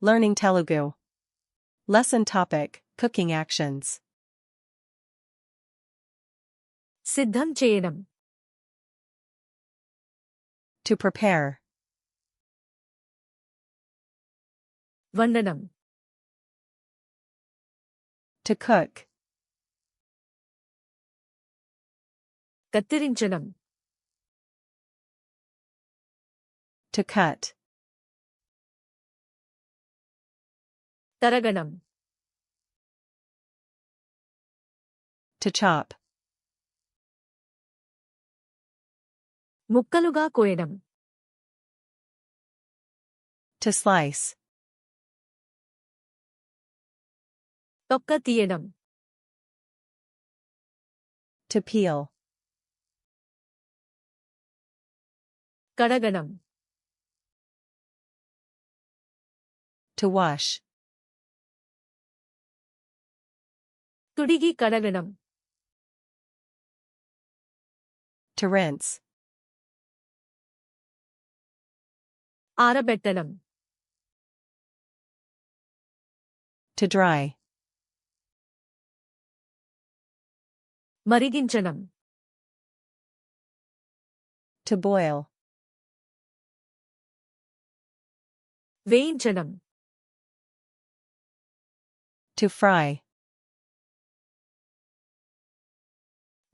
Learning Telugu. Lesson topic, cooking actions. సిద్ధం చేయడం. To prepare. వండడం. To cook. కత్తిరించడం. To cut. తరగడం. To chop. ముక్కలుగా కోయడం. To slice. తొక్క తీయడం. To peel. కడగడం. To wash. తుడిగి కడగడం. To rinse. ఆరబెట్టడం. To dry. మరిగించడం. To boil. వేయించడం. To fry.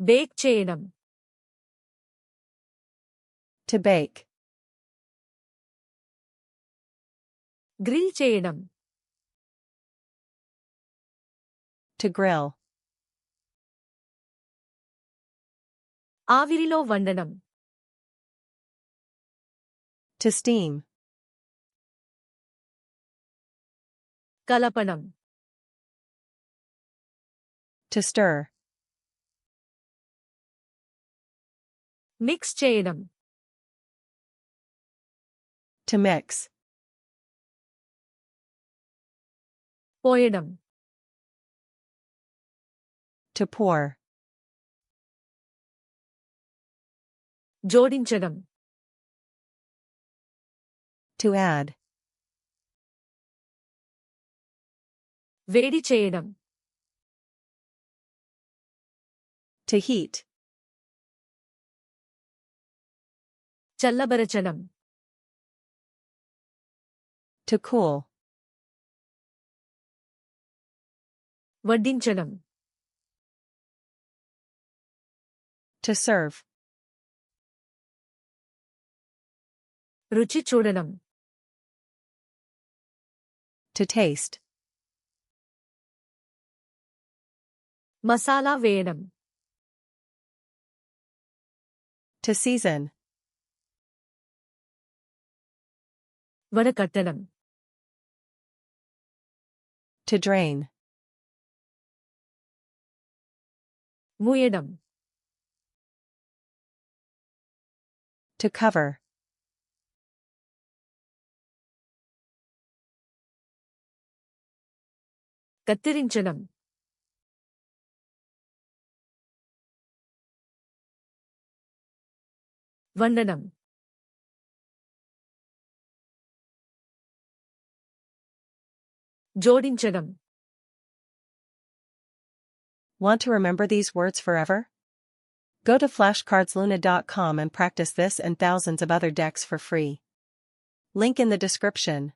బేక్ చేయడం. To bake. గ్రిల్ చేయడం. To grill. ఆవిరిలో వండడం. To steam. కలపడం. To stir. మిక్స్ చేయడం. To mix. పోయడం. To pour. జోడించడం. To add. వేడి చేయడం. To heat. చల్లబరచడం. To cool. వడ్డించడం. To serve. రుచి చూడడం. To taste. మసాలా వేయడం. To season. వడకట్టడం. To drain. మూయడం. To cover. కత్తిరించడం. వండడం. జోడించడం. Want to remember these words forever? Go to flashcardsluna.com and practice this and thousands of other decks for free. Link in the description.